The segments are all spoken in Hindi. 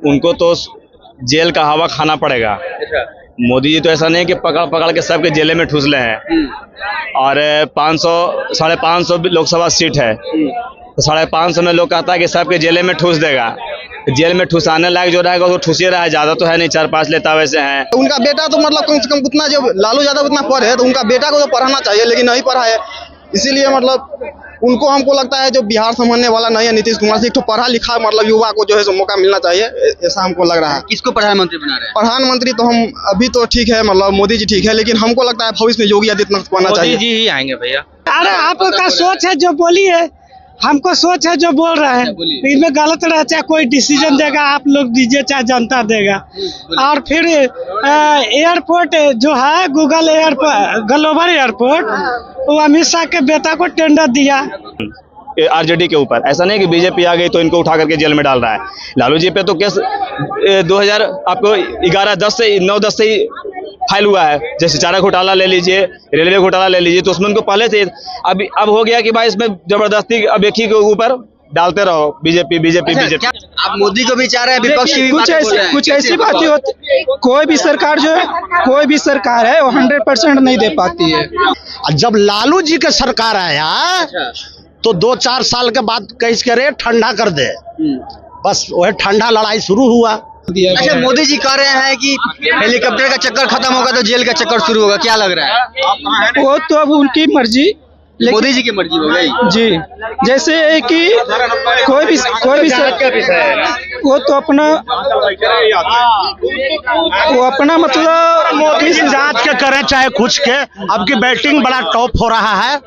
उनको तो जेल का हवा खाना पड़ेगा। मोदी जी तो ऐसा नहीं कि पकड़ पकड़ के सबके जेल में ठूस ले हैं। और 500-550 लोकसभा सीट है, तो 550 में लोग कहता है कि सबके जेल में ठूस देगा। जेल में ठुसाने लायक जो रहेगा वो ठूस ही रहा है, ज्यादा तो है नहीं, 4-5 नेता वैसे हैं। उनका बेटा तो मतलब कम से कम उतना, जब लालू यादव उतना पढ़े तो उनका बेटा को तो पढ़ाना चाहिए, लेकिन नहीं पढ़ा है। इसीलिए मतलब उनको, हमको लगता है जो बिहार संभालने वाला नहीं है नीतीश कुमार से, तो पढ़ा लिखा मतलब युवा को जो है सो मौका मिलना चाहिए, ऐसा हमको लग रहा है। किसको प्रधानमंत्री बना रहे हैं? प्रधानमंत्री तो हम अभी तो ठीक है, मतलब मोदी जी ठीक है, लेकिन हमको लगता है भविष्य में योगी आदित्यनाथ बनना चाहिए। मोदी जी ही आएंगे भैया। अरे आपका सोच है जो बोली है, हमको सोच है जो बोल रहे हैं, इसमें गलत रहे, चाहे कोई डिसीजन देगा आप लोग दीजिए चाहे जनता देगा। और फिर एयरपोर्ट जो है गूगल एयरपोर्ट, ग्लोबल एयरपोर्ट, वो अमित शाह के बेटा को टेंडर दिया आरजेडी के ऊपर। ऐसा नहीं कि बीजेपी आ गई तो इनको उठा करके जेल में डाल रहा है। लालू जी पे तो केस 2000 आपको 9-10 से ही फाइल हुआ है। जैसे चारा घोटाला ले लीजिए, रेलवे घोटाला ले लीजिए, तो उसमें उनको पहले से अब हो गया कि भाई इसमें जबरदस्ती अब एक ही के ऊपर डालते रहो, बीजेपी। आप मोदी को भी चाह रहे हैं, विपक्ष की भी कुछ ऐसी बातें होती, कोई भी सरकार जो है, कोई भी सरकार है वो 100% नहीं दे पाती है। जब लालू जी का सरकार आया तो 2-4 साल के बाद कैस करे ठंडा कर दे, बस वह ठंडा लड़ाई शुरू हुआ। अच्छा, मोदी जी कह रहे हैं कि हेलीकॉप्टर का चक्कर खत्म होगा तो जेल का चक्कर शुरू होगा, क्या लग रहा है? वो तो अब उनकी मर्जी, मोदी जी की मर्जी हो गई जी। जैसे है कि कोई भी वो तो अपना मतलब इस जांच के करें चाहे कुछ के, अब की बैटिंग बड़ा टॉप हो रहा है।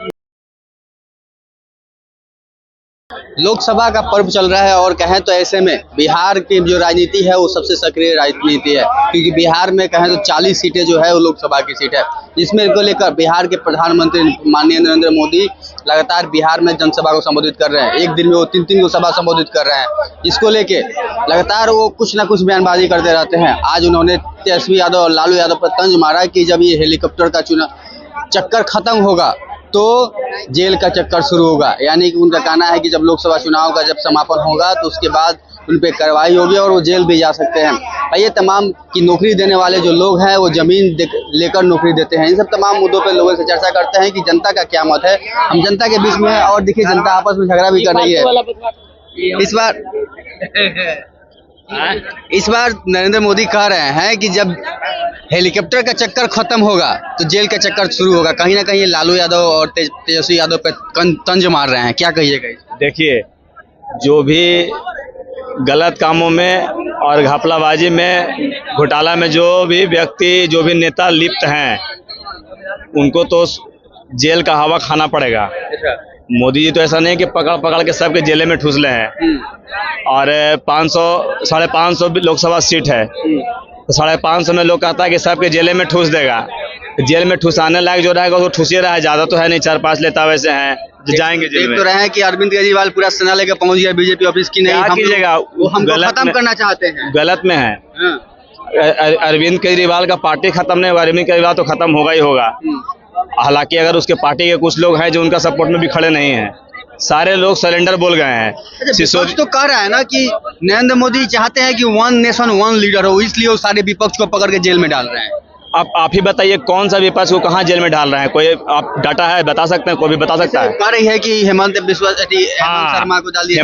लोकसभा का पर्व चल रहा है और कहें तो ऐसे में बिहार की जो राजनीति है वो सबसे सक्रिय राजनीति है, क्योंकि बिहार में कहें तो 40 सीटें जो है वो लोकसभा की सीट है, जिसमें को लेकर बिहार के प्रधानमंत्री माननीय नरेंद्र मोदी लगातार बिहार में जनसभा को संबोधित कर रहे हैं। एक दिन में वो 3-3 को सभा संबोधित कर रहे हैं, जिसको लेके लगातार वो कुछ ना कुछ बयानबाजी करते रहते हैं। आज उन्होंने तेजस्वी यादव और लालू यादव पर तंज मारा कि जब ये हेलीकॉप्टर का चक्कर खत्म होगा तो जेल का चक्कर शुरू होगा। यानी कि उनका कहना है कि जब लोकसभा चुनाव का जब समापन होगा तो उसके बाद उन पे कार्रवाई होगी और वो जेल भी जा सकते हैं। और ये तमाम की नौकरी देने वाले जो लोग हैं वो जमीन लेकर नौकरी देते हैं। इन सब तमाम मुद्दों पे लोगों से चर्चा करते हैं कि जनता का क्या मत है। हम जनता के बीच में, और देखिए जनता आपस में झगड़ा भी कर रही है। इस बार नरेंद्र मोदी कह रहे हैं कि जब हेलीकॉप्टर का चक्कर खत्म होगा तो जेल का चक्कर शुरू होगा। कहीं ना कहीं लालू यादव और तेजस्वी यादव पे तंज मार रहे हैं, क्या कहिएगा? देखिए, जो भी गलत कामों में और घपलाबाजी में, घोटाला में जो भी व्यक्ति, जो भी नेता लिप्त हैं, उनको तो जेल का हवा खाना पड़ेगा। मोदी जी तो ऐसा नहीं कि पकड़ पकड़ के सबके जेल में ठूस ले हैं। और 500-550 लोकसभा सीट है, तो 550 में लोग कहता है कि सबके जेल में ठूस देगा। जेल में ठुसाने लायक जो रहेगा वो ठूस ही रहा है, ज्यादा तो है नहीं, 4-5 नेता वैसे हैं जो जाएंगे जेल में। तो रहे हैं कि अरविंद केजरीवाल पूरा सेना लेकर पहुंच गया बीजेपी ऑफिस की, नहीं क्या कीजिएगा, हम खत्म करना चाहते हैं। गलत में है। अरविंद केजरीवाल का पार्टी खत्म नहीं होगा, अरविंद केजरीवाल तो खत्म होगा ही होगा। हालांकि अगर उसके पार्टी के कुछ लोग हैं जो उनका सपोर्ट में भी खड़े नहीं हैं, सारे लोग सरेंडर बोल गए हैं। विपक्ष तो कह रहा है ना कि नरेंद्र मोदी चाहते हैं कि 1 नेशन 1 लीडर हो, इसलिए वो सारे विपक्ष को पकड़ के जेल में डाल रहे हैं। अब आप ही बताइए कौन सा विपक्ष को कहाँ जेल में डाल रहे हैं? कोई आप डाटा है, बता सकते हैं? कोई भी बता सकता है? कह रही है कि हेमंत शर्मा को डाल दिया,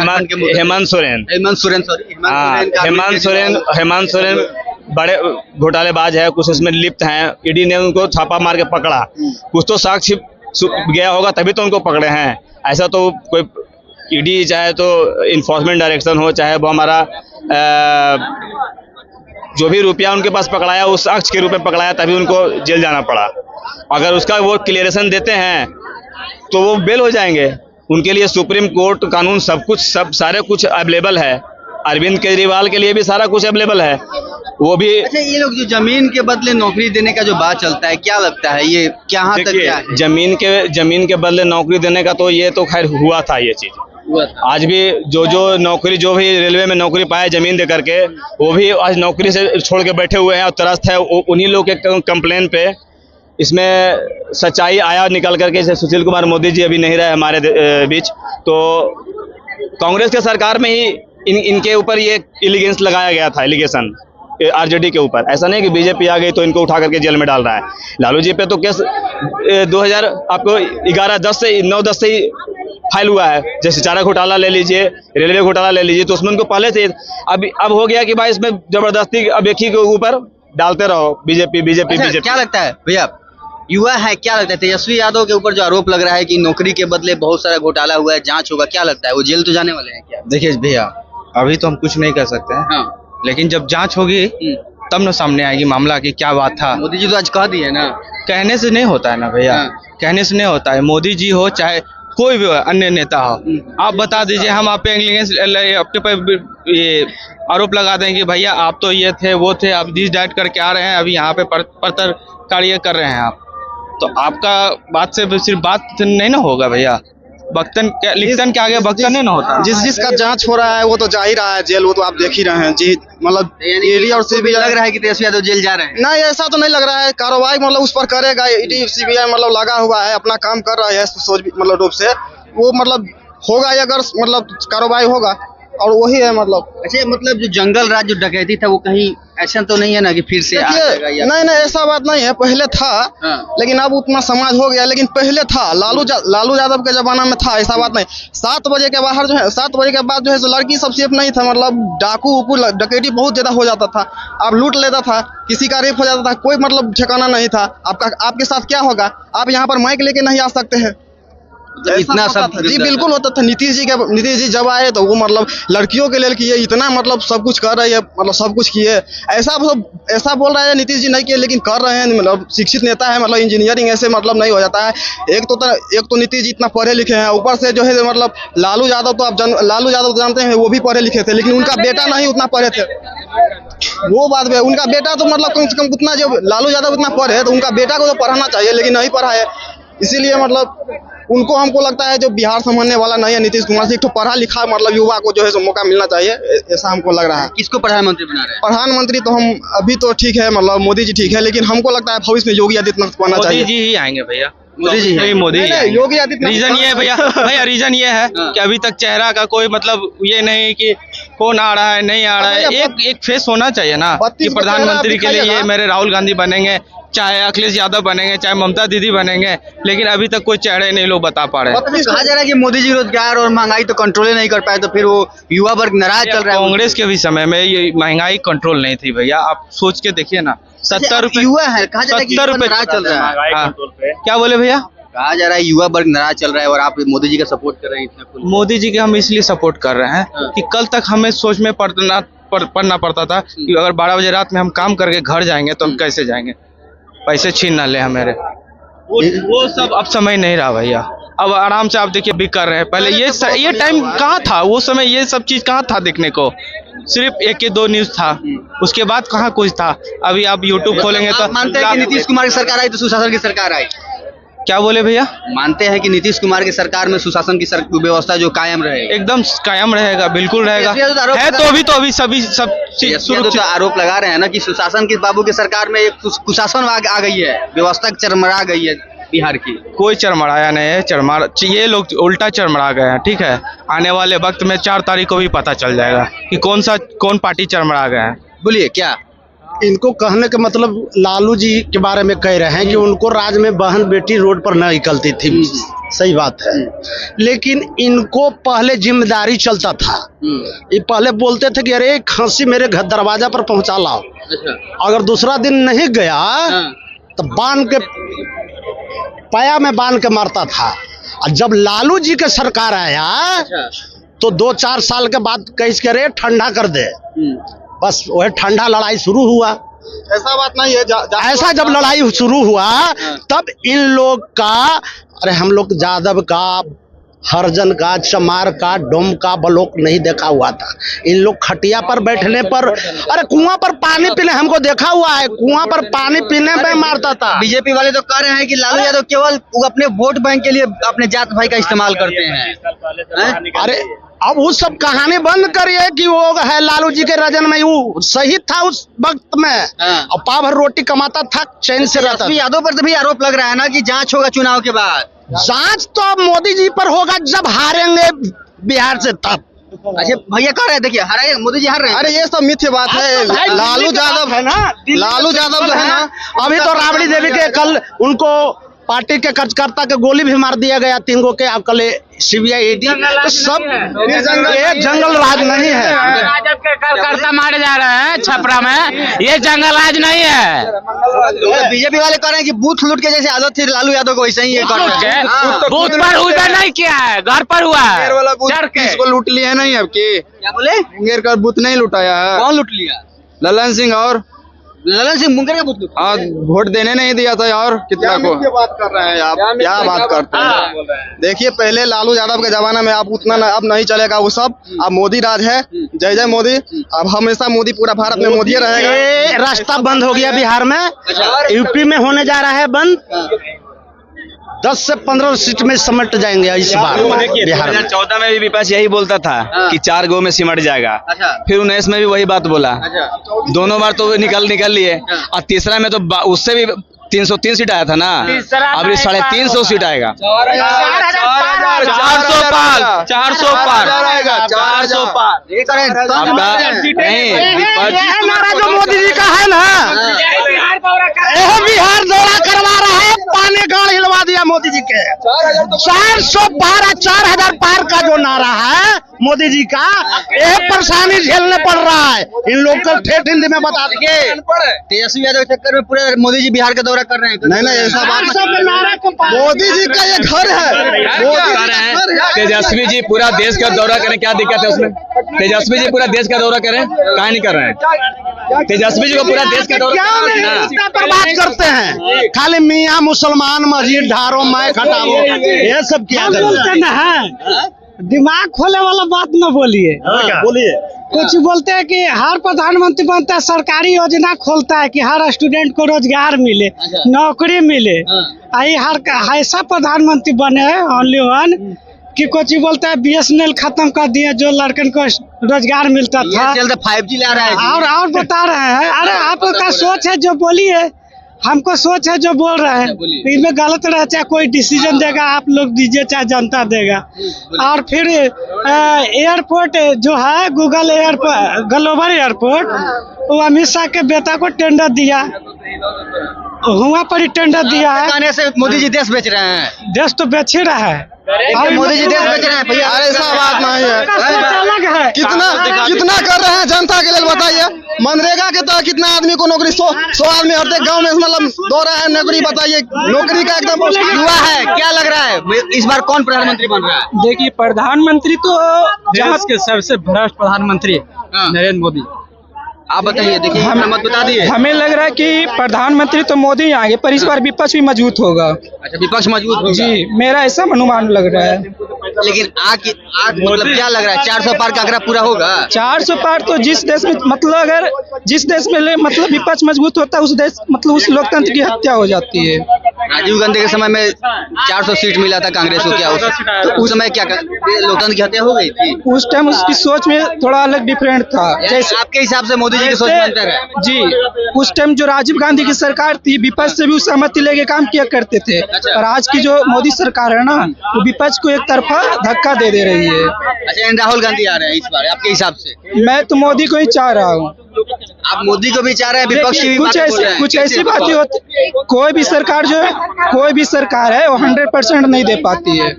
हेमंत सोरेन बड़े घोटालेबाज है, कुछ उसमें लिप्त हैं। ईडी ने उनको छापा मार के पकड़ा, कुछ तो साक्ष्य गया होगा तभी तो उनको पकड़े हैं। ऐसा तो कोई ईडी चाहे तो इन्फोर्समेंट डायरेक्शन हो, चाहे वो हमारा जो भी रुपया उनके पास पकड़ाया उस साक्ष्य के रूप में पकड़ाया, तभी उनको जेल जाना पड़ा। अगर उसका वो क्लियरेशन देते हैं तो वो बेल हो जाएंगे। उनके लिए सुप्रीम कोर्ट, कानून, सब कुछ, सारे कुछ अवेलेबल है। अरविंद केजरीवाल के लिए भी सारा कुछ अवेलेबल है, वो भी। अच्छा, ये लोग जो जमीन के बदले नौकरी देने का जो बात चलता है, क्या लगता है ये कहाँ तक क्या है? जमीन के बदले नौकरी देने का तो ये तो खैर हुआ था, ये चीज आज भी जो नौकरी, जो भी रेलवे में नौकरी पाए जमीन दे करके, वो भी आज नौकरी से छोड़ के बैठे हुए हैं और त्रस्त है उन्हीं लोग के कंप्लेन पे। इसमें सच्चाई आया निकल करके, जैसे सुशील कुमार मोदी जी अभी नहीं रहे हमारे बीच, तो कांग्रेस के सरकार में ही इनके ऊपर ये एलिगेंस लगाया गया था, एलिगेशन आरजेडी के ऊपर। ऐसा नहीं कि बीजेपी आ गई तो इनको उठा करके जेल में डाल रहा है। लालू जी पे तो केस 2000 आपको 9-10 से ही फाइल हुआ है। जैसे चारा घोटाला ले लीजिए, रेलवे घोटाला ले लीजिए, तो उसमें उनको पहले से अब हो गया कि भाई इसमें जबरदस्ती अब एक ही के ऊपर डालते रहो, बीजेपी। क्या लगता है भैया, युवा है, क्या लगता है तेजस्वी यादव के ऊपर जो आरोप लग रहा है कि नौकरी के बदले बहुत सारा घोटाला हुआ है, जांच होगा, क्या लगता है वो जेल तो जाने वाले हैं क्या? देखिए भैया, अभी तो हम कुछ नहीं कर सकते हैं, हाँ। लेकिन जब जांच होगी तब न सामने आएगी मामला की क्या बात था। मोदी जी तो आज कह दिए ना। कहने से नहीं होता है ना भैया, कहने से नहीं होता है। मोदी जी हो चाहे कोई भी अन्य नेता हो, आप बता दीजिए, हम आप पे अपने पे ये आरोप लगा देंगे भैया आप तो ये थे वो थे, आप दिस डाइट करके आ रहे हैं, अभी यहाँ पे पत्रकारिता कर रहे हैं आप, तो आपका बात से सिर्फ बात नहीं ना होगा भैया। बख्तन लिखतन के आगे बख्तन नहीं ना होता। जिसका जांच हो रहा है वो तो जा ही रहा है जेल, वो तो आप देख ही रहे हैं जी। मतलब ईडी और सीबीआई लग रहा है कि तेजस्वी यादव जेल जा रहे हैं। नहीं, ऐसा तो नहीं लग रहा है। कार्रवाई मतलब उस पर करेगा ईडी सीबीआई, मतलब लगा हुआ है, अपना काम कर रहा है सोच मतलब रूप से। वो मतलब होगा अगर मतलब कार्रवाई होगा, और वही है मतलब। अच्छा, मतलब जो जंगल राज जो डकैती था वो कहीं ऐसा तो नहीं है ना कि फिर से आ जाएगा या? नहीं ऐसा बात नहीं है, पहले था। लेकिन अब उतना समाज हो गया, लेकिन पहले था। लालू यादव के जमाना में था, ऐसा बात नहीं। 7 बजे के बाहर जो है, 7 बजे के बाद जो है लड़की सब सेफ नहीं था। मतलब डाकू डकैती बहुत ज्यादा हो जाता था। आप लूट लेता था, किसी का रेप हो जाता था, कोई मतलब ठिकाना नहीं था। आपके साथ क्या होगा? आप यहाँ पर माइक लेके नहीं आ सकते हैं। इतना सब जी बिल्कुल होता था। नीतीश जी जब आए तो वो मतलब लड़कियों के लिए किए, इतना मतलब सब कुछ कर रहे हैं, मतलब सब कुछ किए। ऐसा बोल रहे हैं नीतीश जी नहीं किए, लेकिन कर रहे हैं। मतलब शिक्षित नेता है, मतलब इंजीनियरिंग ऐसे मतलब नहीं हो जाता है। एक तो नीतीश जी इतना पढ़े लिखे हैं, ऊपर से जो है मतलब लालू यादव तो लालू यादव जानते हैं, वो भी पढ़े लिखे थे, लेकिन उनका बेटा नहीं उतना पढ़े थे। वो बात है, उनका बेटा तो मतलब कम से कम उतना, जब लालू यादव इतना पढ़े तो उनका बेटा को तो पढ़ाना चाहिए, लेकिन नहीं पढ़ा है। इसीलिए मतलब उनको, हमको लगता है जो बिहार संभालने वाला नहीं है नीतीश कुमार से, एक तो पढ़ा लिखा मतलब युवा को जो है मौका मिलना चाहिए, ऐसा हमको लग रहा है। किसको प्रधानमंत्री बना रहे हैं? प्रधानमंत्री तो हम अभी तो ठीक है, मतलब मोदी जी ठीक है, लेकिन हमको लगता है भविष्य में योगी आदित्यनाथ बनना चाहिए। मोदी जी ही आएंगे भैया, मोदी जी नहीं मोदी ही आएंगे। योगी आदित्यनाथ। रीजन ये है भैया रीजन ये है कि अभी तक चेहरा का कोई मतलब ये नहीं कि कौन आ रहा है नहीं आ रहा है। एक फेस होना चाहिए ना कि प्रधानमंत्री के लिए ये मेरे राहुल गांधी बनेंगे, चाहे अखिलेश यादव बनेंगे, चाहे ममता दीदी बनेंगे, लेकिन अभी तक कोई चेहरे नहीं लोग बता पा रहे हैं। कहा जा रहा है कि मोदी जी रोजगार और महंगाई तो कंट्रोल नहीं कर पाए, तो फिर वो युवा वर्ग नाराज चल रहा है। कांग्रेस के भी समय में ये महंगाई कंट्रोल नहीं थी भैया, आप सोच के देखिए ना। 70 रुपए युवा है, कहा जा रहा है कि 70 रुपए नाराज चल रहा है। हाँ। क्या बोले भैया? कहा जा रहा है युवा वर्ग नाराज चल रहा है और आप मोदी जी का सपोर्ट कर रहे हैं इतना। मोदी जी के हम इसलिए सपोर्ट कर रहे हैं कि कल तक हमें सोच में पढ़ना पड़ता था कि अगर 12 बजे रात में हम काम करके घर जाएंगे तो हम कैसे जाएंगे, पैसे छीन ना ले हमारे। वो सब अब समय नहीं रहा भैया। अब आराम से आप देखिए भी कर रहे हैं। पहले ये टाइम कहाँ था, वो समय ये सब चीज कहाँ था देखने को? सिर्फ 1-2 न्यूज था, उसके बाद कहाँ कुछ था। अभी आप यूट्यूब खोलेंगे तो मानते हैं कि नीतीश कुमार की सरकार आई तो सुशासन की सरकार आई? क्या बोले भैया? मानते हैं कि नीतीश कुमार की सरकार में सुशासन की व्यवस्था जो कायम रहेगी? एकदम कायम रहेगा, बिल्कुल रहेगा। है तो अभी सब तो आरोप लगा रहे हैं ना कि सुशासन की बाबू की सरकार में एक कुशासन आ गई है, व्यवस्था चरमरा गई है बिहार की। कोई चरमराया नहीं है, ये लोग उल्टा चरमरा गए हैं। ठीक है, आने वाले वक्त में 4 तारीख को भी पता चल जाएगा कि कौन पार्टी चरमरा गए हैं। बोलिए क्या इनको कहने का मतलब, लालू जी के बारे में कह रहे हैं कि उनको राज में बहन बेटी रोड पर न निकलती थी। सही बात है, लेकिन इनको पहले जिम्मेदारी चलता था। ये पहले बोलते थे कि अरे खांसी मेरे घर दरवाजा पर पहुंचा लाओ। अगर दूसरा दिन नहीं गया तो बांध के पाया में बांध के मारता था। और जब लालू जी के सरकार आया तो 2-4 साल के बाद कैसे करे ठंडा कर दे, बस वह ठंडा लड़ाई शुरू हुआ। ऐसा बात नहीं है। ऐसा जब लड़ाई शुरू हुआ तब इन लोग का, अरे हम लोग यादव का, हरजन का, चमार का, डोम का बलोक नहीं देखा हुआ था। इन लोग खटिया पर बैठने पर, अरे कुआं पर पानी पीने, हमको देखा हुआ है, कुआं पर पानी पीने में मारता था। बीजेपी वाले तो कह रहे हैं कि लालू यादव केवल अपने वोट बैंक के लिए अपने जात भाई का इस्तेमाल करते हैं। अरे अब वो सब कहानी बंद करिए कि वो है लालू जी के रजन में, वो सही था उस वक्त में। और पाव भर रोटी कमाता था, चैन से रहता था। यादव पर भी आरोप लग रहा है ना कि जांच होगा चुनाव के बाद। जांच तो मोदी जी पर होगा जब हारेंगे बिहार से, तब अच्छा भैया कह रहे हैं, देखिए हारे मोदी जी हार रहे हैं। अरे ये सब मिथ्य बात है। लालू यादव है ना, लालू यादव जो है ना, अभी तो राबड़ी देवी के कल उनको पार्टी के कार्यकर्ता के गोली भी मार दिया गया 3 गो के। अब कल सीबीआई ईडी तो सब ये जंगल राज नहीं है। भाजपा के कार्यकर्ता मारे जा रहे हैं छपरा में, ये जंगल राज नहीं है। बीजेपी वाले कह रहे हैं कि बूथ लूट के जैसे आदत थी लालू यादव को वैसे ही ये कर रहे हैं। बूथ पर हुआ नहीं किया है, घर पर हुआ है। वाला बूथ चढ़ के। किसको लूट लिया है नहीं आपके? क्या बोले? मुंगेर का बूथ नहीं लुटाया है। कौन लूट लिया? ललन सिंह और ललन सिंह मुंगेर का बूथ लूट। आज वोट देने नहीं दिया था और कितना को बात कर रहे हैं आप? क्या बात करते हैं? देखिए पहले लालू यादव के जमाना में आप उतना अब नहीं चलेगा वो सब। अब मोदी राज है, जय जय मोदी। अब हमेशा मोदी, पूरा भारत में मोदी रहेगा। ये रास्ता बंद हो गया बिहार में, यूपी में होने जा रहा है बंद। 10 से 15 सीट में सिमट जाएंगे इस बार बिहार में। 2014 में भी विपक्ष यही बोलता था कि 4 गो में सिमट जाएगा। अच्छा। फिर 19 में भी वही बात बोला। अच्छा। दोनों बार तो निकल लिए, और तीसरा में तो उससे भी 303 सीट आया था ना। अब 350 सीट आएगा। 400 पार 400 पार। ये कह रहे हैं आपका नहीं विपक्ष जो मोदी जी का है ना, यह बिहार दौरा करवा रहा है। पानी गाड़ हिलवा दिया मोदी जी के। 400 पार 4000 पार का जो नारा है मोदी जी का, यह परेशानी झेलने पड़ रहा है इन लोग को। ठेठ हिंदी में बता देंगे। तेजस्वी यादव के चक्कर में पूरे मोदी जी बिहार का दौरा कर रहे हैं। नहीं ऐसा बात। मोदी जी का ये घर है। तेजस्वी जी पूरा देश का दौरा करें, क्या दिक्कत है उसमें? तेजस्वी जी पूरा देश का दौरा करें, काहे नहीं कर रहे हैं? तेजस्वी जी को पूरा देश का दौरा क्या पर बात करते हैं? खाली मियाँ मुसलमान मस्जिद ढारो मैं खटाओ, ये सब क्या बोलते ना है, दिमाग खोले वाला बात न बोलिए। बोलिए। कुछ बोलते हैं कि हर प्रधानमंत्री बनता है, सरकारी योजना खोलता है कि हर स्टूडेंट को रोजगार मिले, नौकरी मिले। आई हर ऐसा प्रधानमंत्री बने हैं ओनली वन कि कुछ बोलता है BSNL खत्म कर दिया, जो लड़कन को रोजगार मिलता था। 5G ला रहा है और बता रहे हैं। अरे आपका सोच है जो बोलिए, हमको सोच है जो बोल रहे हैं। इसमें गलत रहे, चाहे कोई डिसीजन देगा आप लोग दीजिए, चाहे जनता देगा। और फिर एयरपोर्ट जो है गूगल एयरपोर्ट, ग्लोबल एयरपोर्ट, वो अमित शाह के बेटा को टेंडर दिया, वहाँ पर ही टेंडर दिया है। कहने से मोदी जी देश बेच रहे हैं। देश तो बेच ही रहा है। मोदी जी देश बेच रहे हैं भैया। अरे ऐसा बात नहीं है। अलग है। कितना कर रहे हैं जनता के लिए बताइए। मनरेगा के तहत कितना आदमी को नौकरी, 100 आदमी हर गाँव में मतलब दो रहा है नौकरी। बताइए नौकरी का एकदम युवा है, क्या लग रहा है इस बार कौन प्रधानमंत्री बन रहा है? देखिए प्रधानमंत्री तो देश के सबसे भ्रष्ट प्रधानमंत्री नरेंद्र मोदी। आप बताइए, देखिए मत बता दिए। हमें लग रहा है कि प्रधानमंत्री तो मोदी ही आएंगे, पर इस बार विपक्ष भी मजबूत होगा। अच्छा, विपक्ष मजबूत होगा। जी, मेरा ऐसा अनुमान लग रहा है। लेकिन आग मतलब क्या लग रहा है, 400 पार का आंकड़ा पूरा होगा? 400 पार तो जिस देश में मतलब अगर जिस देश में मतलब विपक्ष मजबूत होता है उस देश मतलब उस लोकतंत्र की हत्या हो जाती है। राजीव गांधी के समय में 400 सीट मिला था कांग्रेस को, क्या तो उस समय क्या लोकतंत्र की हत्या हो गई थी? उस टाइम उसकी सोच में थोड़ा अलग डिफरेंट था। जैसे आपके हिसाब से मोदी जी की सोच में अंतर है? जी, उस टाइम जो राजीव गांधी की सरकार थी विपक्ष से भी उस सहमति लेके काम किया करते थे। और आज की जो मोदी सरकार है ना, वो विपक्ष को एक तरफा धक्का दे रही है। अच्छा, राहुल गांधी आ रहे हैं इस बार आपके हिसाब से? मैं तो मोदी को ही चाह रहा हूँ। आप मोदी को भी चाह रहे हैं, विपक्ष की भी कुछ ऐसी बातें होती, कोई भी सरकार जो है, कोई भी सरकार है वो 100% नहीं दे पाती है।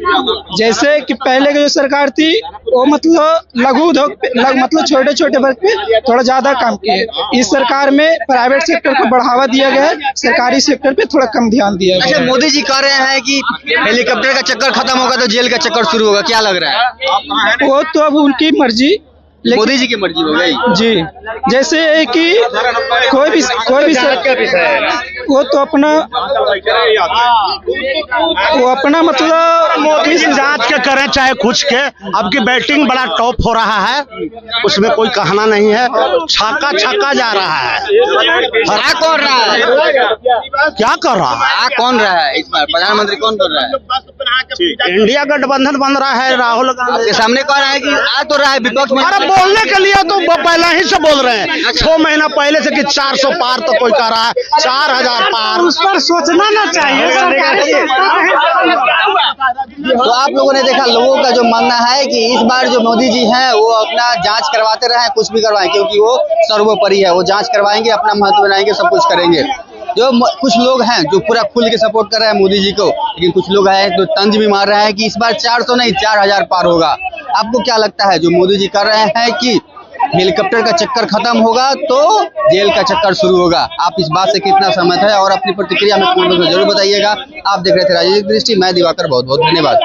जैसे कि पहले की जो सरकार थी वो मतलब लघु उद्योग मतलब छोटे छोटे वर्ग पे थोड़ा ज्यादा काम किए। इस सरकार में प्राइवेट सेक्टर को बढ़ावा दिया गया है, सरकारी सेक्टर पे थोड़ा कम ध्यान दिया गया। अच्छा, मोदी जी कह रहे हैं कि हेलीकॉप्टर का चक्कर खत्म होगा तो जेल का चक्कर शुरू होगा, क्या लग रहा है? वो तो अब उनकी मर्जी, मोदी जी की मर्जी हो गई। जी, जैसे कि कोई भी वो तो अपना मतलब इस जांच के करें चाहे कुछ के, अब की बैटिंग बड़ा टॉप हो रहा है, उसमें कोई कहना नहीं है। छक्का छक्का जा रहा है। क्या कर रहा है? क्या कर रहा है? कौन रहा है इस बार प्रधानमंत्री, कौन कर रहा है? इंडिया गठबंधन बन रहा है। राहुल गांधी के सामने कह रहा है कि आ तो रहा है विपक्ष में। अरे बोलने के लिए तो पहले ही से बोल रहे हैं, 6 महीना पहले से कि 400 पार तो कोई कह रहा है 4000 1000 पार। उस पर सोचना ना चाहिए सरकारी तो आप लोगों ने देखा, लोगों का जो मानना है कि इस बार जो मोदी जी हैं वो अपना जांच करवाते रहे, कुछ भी करवाएं, क्योंकि वो सर्वोपरि है। वो जांच करवाएंगे, अपना महत्व बनाएंगे, सब कुछ करेंगे। जो कुछ लोग हैं जो पूरा खुल के सपोर्ट कर रहे हैं मोदी जी को, लेकिन कुछ लोग हैं तो तंज भी मार रहे हैं कि इस बार 400 नहीं 4000 पार होगा। आपको क्या लगता है, जो मोदी जी कर रहे हैं कि हेलीकॉप्टर का चक्कर खत्म होगा तो जेल का चक्कर शुरू होगा? आप इस बात से कितना सहमत है और अपनी प्रतिक्रिया में कमेंट में जरूर बताइएगा। आप देख रहे थे राजनीतिक दृष्टि, मैं दिवाकर, बहुत बहुत धन्यवाद।